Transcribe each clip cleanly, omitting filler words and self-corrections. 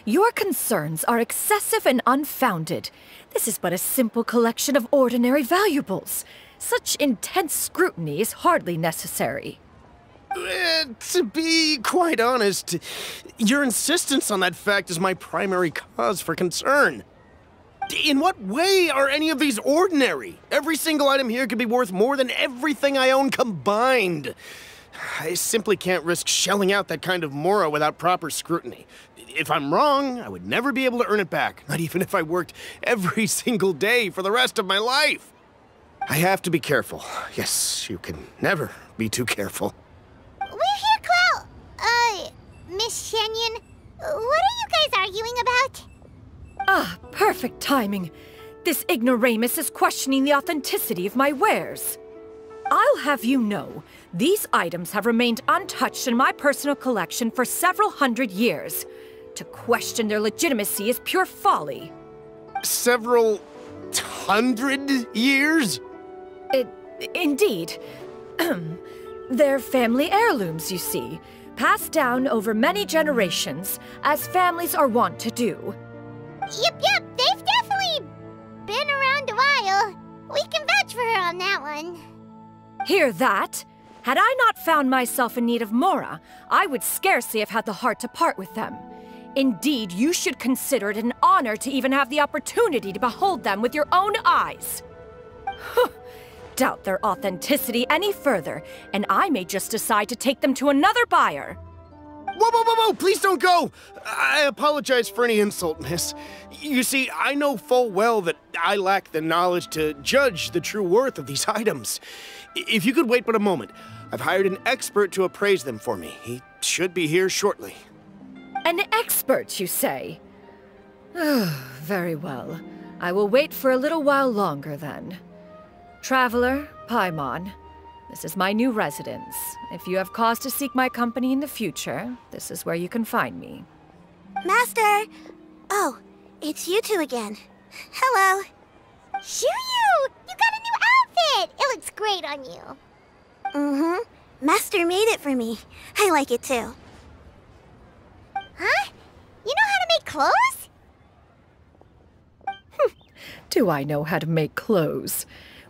Your concerns are excessive and unfounded. This is but a simple collection of ordinary valuables. Such intense scrutiny is hardly necessary. To be quite honest, your insistence on that fact is my primary cause for concern. In what way are any of these ordinary? Every single item here could be worth more than everything I own combined. I simply can't risk shelling out that kind of mora without proper scrutiny. If I'm wrong, I would never be able to earn it back, not even if I worked every single day for the rest of my life. I have to be careful. Yes, you can never be too careful. We're here, Clow. Miss Xianyun, what are you guys arguing about? Ah, perfect timing. This ignoramus is questioning the authenticity of my wares. I'll have you know, these items have remained untouched in my personal collection for several hundred years. To question their legitimacy is pure folly. Several hundred years? Indeed. They're family heirlooms, you see, passed down over many generations, as families are wont to do. Yep, they've definitely been around a while. We can vouch for her on that one. Hear that? Had I not found myself in need of mora, I would scarcely have had the heart to part with them. Indeed, you should consider it an honor to even have the opportunity to behold them with your own eyes. Doubt their authenticity any further, and I may just decide to take them to another buyer. Whoa, please don't go! I apologize for any insult, miss. You see, I know full well that I lack the knowledge to judge the true worth of these items. If you could wait but a moment, I've hired an expert to appraise them for me. He should be here shortly. An expert, you say? Very well. I will wait for a little while longer, then. Traveler, Paimon, this is my new residence. If you have cause to seek my company in the future, this is where you can find me. Master! Oh, it's you two again. Hello. Xianyun! You got a new outfit! It looks great on you. Mm-hmm. Master made it for me. I like it too. Huh? You know how to make clothes? Do I know how to make clothes?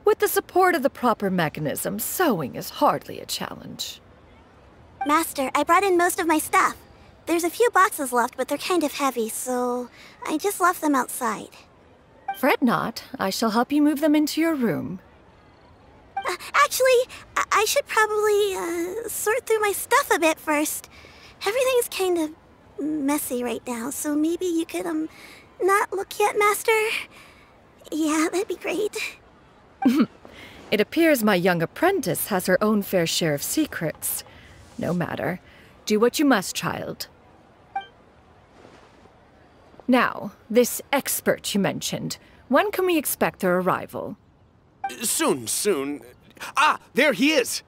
With the support of the proper mechanism, sewing is hardly a challenge. Master, I brought in most of my stuff. There's a few boxes left, but they're kind of heavy, so I just left them outside. Fret not. I shall help you move them into your room. Actually, I should probably sort through my stuff a bit first. Everything's kind of messy right now, so maybe you could, not look yet, Master? Yeah, that'd be great. It appears my young apprentice has her own fair share of secrets. No matter. Do what you must, child. Now, this expert you mentioned, when can we expect their arrival? Soon. Ah, there he is!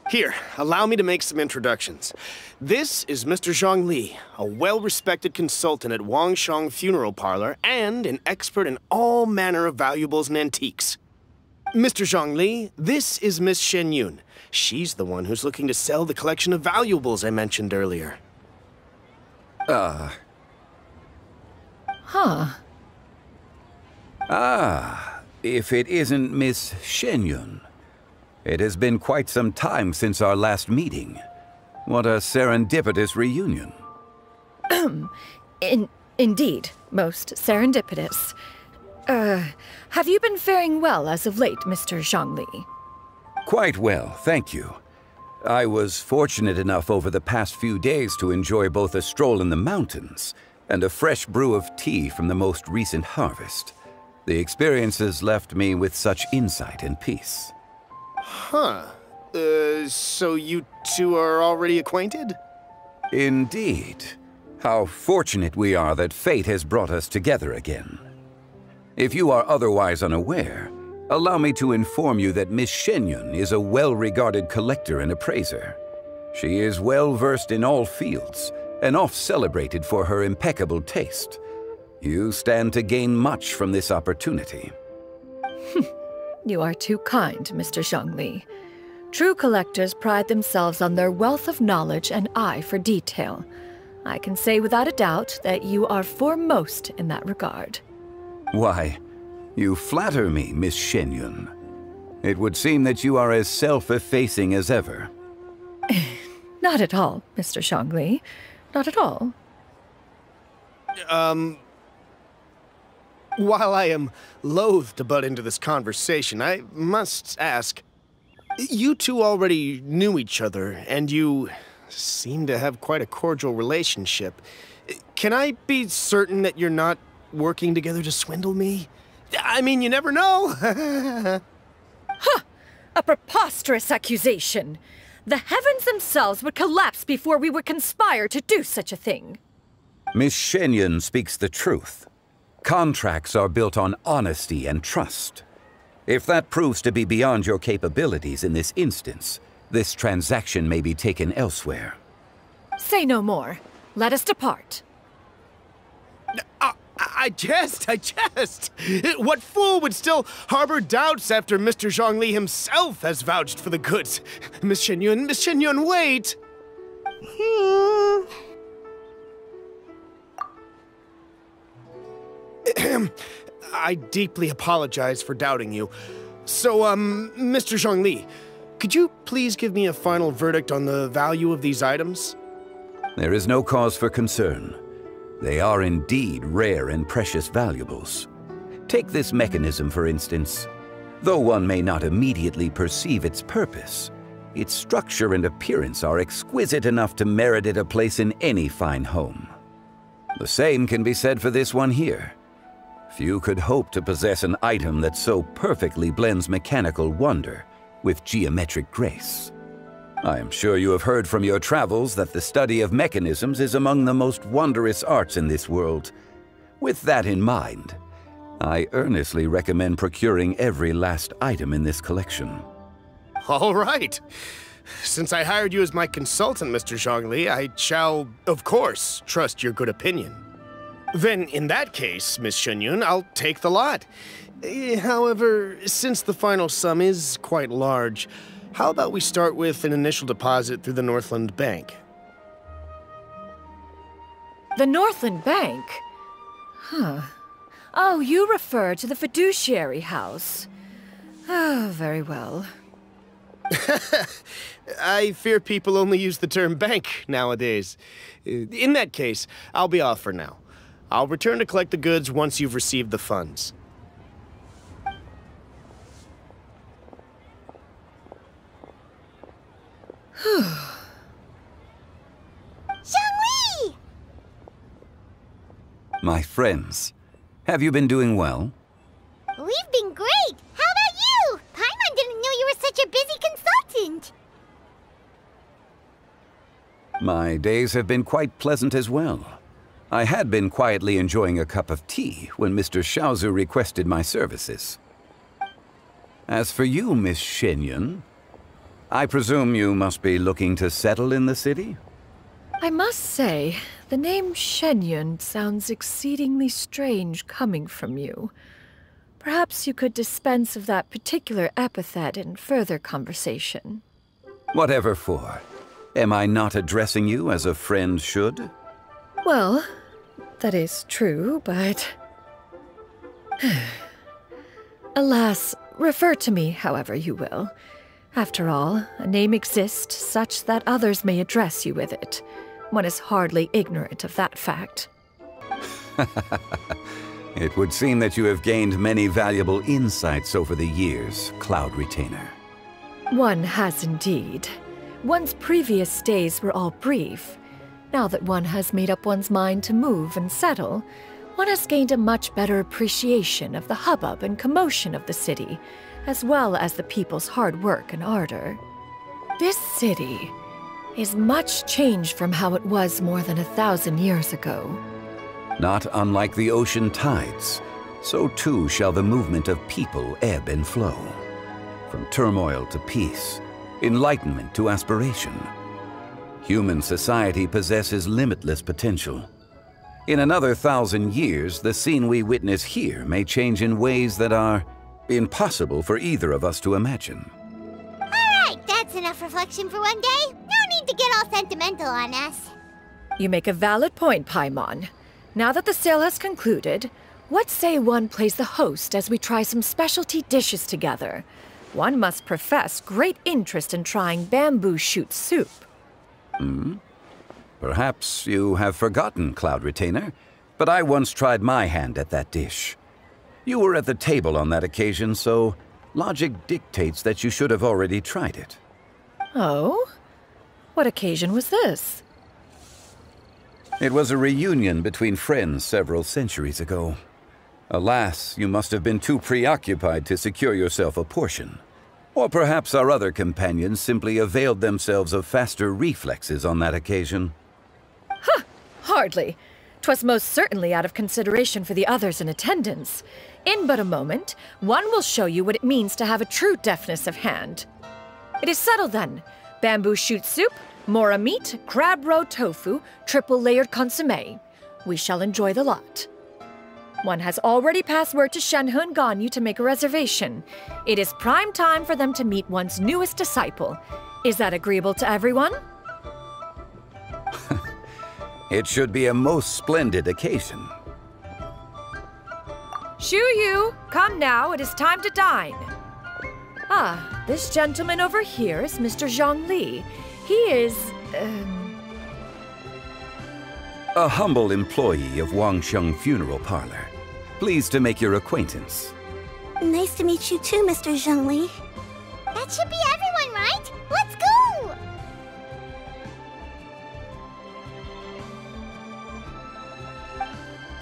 Here, allow me to make some introductions. This is Mr. Zhongli, a well-respected consultant at Wangshang Funeral Parlor and an expert in all manner of valuables and antiques. Mr. Zhongli, this is Miss Xianyun. She's the one who's looking to sell the collection of valuables I mentioned earlier. Huh. Ah, if it isn't Miss Xianyun. It has been quite some time since our last meeting. What a serendipitous reunion. Indeed, most serendipitous. Have you been faring well as of late, Mr. Zhongli? Quite well, thank you. I was fortunate enough over the past few days to enjoy both a stroll in the mountains and a fresh brew of tea from the most recent harvest. The experiences left me with such insight and peace. Huh. So you two are already acquainted? Indeed. How fortunate we are that fate has brought us together again. If you are otherwise unaware, allow me to inform you that Miss Xianyun is a well-regarded collector and appraiser. She is well-versed in all fields, and oft-celebrated for her impeccable taste. You stand to gain much from this opportunity. You are too kind, Mr. Zhongli. True collectors pride themselves on their wealth of knowledge and eye for detail. I can say without a doubt that you are foremost in that regard. Why, you flatter me, Miss Xianyun. It would seem that you are as self-effacing as ever. Not at all, Mr. Zhongli. Not at all. While I am loath to butt into this conversation, I must ask, you two already knew each other, and you seem to have quite a cordial relationship. Can I be certain that you're not working together to swindle me? I mean, you never know. Huh! A preposterous accusation. The heavens themselves would collapse before we would conspire to do such a thing. Miss Xianyun speaks the truth. Contracts are built on honesty and trust. If that proves to be beyond your capabilities in this instance, this transaction may be taken elsewhere. Say no more. Let us depart. I jest. What fool would still harbor doubts after Mr. Zhongli himself has vouched for the goods? Miss Xianyun, wait! I deeply apologize for doubting you. So, Mr. Zhongli, could you please give me a final verdict on the value of these items? There is no cause for concern. They are indeed rare and precious valuables. Take this mechanism, for instance. Though one may not immediately perceive its purpose, its structure and appearance are exquisite enough to merit it a place in any fine home. The same can be said for this one here. Few could hope to possess an item that so perfectly blends mechanical wonder with geometric grace. I am sure you have heard from your travels that the study of mechanisms is among the most wondrous arts in this world. With that in mind, I earnestly recommend procuring every last item in this collection. All right. Since I hired you as my consultant, Mr. Zhongli, I shall, of course, trust your good opinion. Then, in that case, Miss Xianyun, I'll take the lot. However, since the final sum is quite large, how about we start with an initial deposit through the Northland Bank? The Northland Bank? Huh. Oh, you refer to the fiduciary house. Oh, very well. I fear people only use the term bank nowadays. In that case, I'll be off for now. I'll return to collect the goods once you've received the funds. Zhongli! My friends, have you been doing well? We've been great! How about you? Paimon didn't know you were such a busy consultant! My days have been quite pleasant as well. I had been quietly enjoying a cup of tea when Mr. Xiaozu requested my services. As for you, Miss Xianyun, I presume you must be looking to settle in the city? I must say, the name Xianyun sounds exceedingly strange coming from you. Perhaps you could dispense of that particular epithet in further conversation. Whatever for. Am I not addressing you as a friend should? Well, that is true, but... Alas, refer to me however you will. After all, a name exists such that others may address you with it. One is hardly ignorant of that fact. It would seem that you have gained many valuable insights over the years, Cloud Retainer. One has indeed. One's previous stays were all brief. Now that one has made up one's mind to move and settle, one has gained a much better appreciation of the hubbub and commotion of the city, as well as the people's hard work and ardor. This city is much changed from how it was more than 1,000 years ago. Not unlike the ocean tides, so too shall the movement of people ebb and flow. From turmoil to peace, enlightenment to aspiration. Human society possesses limitless potential. In another 1,000 years, the scene we witness here may change in ways that are impossible for either of us to imagine. Alright, that's self-reflection for one day. No need to get all sentimental on us. You make a valid point, Paimon. Now that the sale has concluded, what say one plays the host as we try some specialty dishes together? One must profess great interest in trying bamboo shoot soup. Perhaps you have forgotten, Cloud Retainer, but I once tried my hand at that dish. You were at the table on that occasion, so logic dictates that you should have already tried it. Oh? What occasion was this? It was a reunion between friends several centuries ago. Alas, you must have been too preoccupied to secure yourself a portion. Or perhaps our other companions simply availed themselves of faster reflexes on that occasion. Hardly. 'Twas most certainly out of consideration for the others in attendance. In but a moment, one will show you what it means to have a true deftness of hand. It is settled then. Bamboo shoot soup, mora meat, crab roe tofu, triple-layered consommé. We shall enjoy the lot. One has already passed word to Xianyun and Ganyu to make a reservation. It is prime time for them to meet one's newest disciple. Is that agreeable to everyone? It should be a most splendid occasion. Xianyun, come now, it is time to dine. Ah, this gentleman over here is Mr. Zhongli. He is, A humble employee of Wangsheng Funeral Parlor. Pleased to make your acquaintance. Nice to meet you too, Mr. Zhongli. That should be everyone, right? Let's go!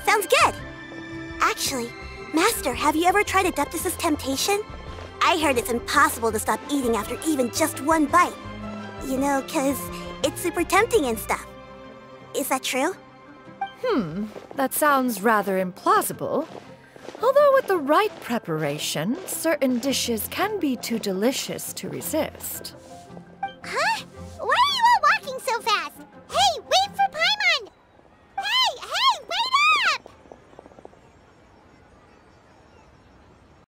Sounds good. Actually, Master, have you ever tried Adeptus' temptation? I heard it's impossible to stop eating after even just one bite. You know, 'cause it's super tempting and stuff. Is that true? That sounds rather implausible. Although with the right preparation, certain dishes can be too delicious to resist. Huh?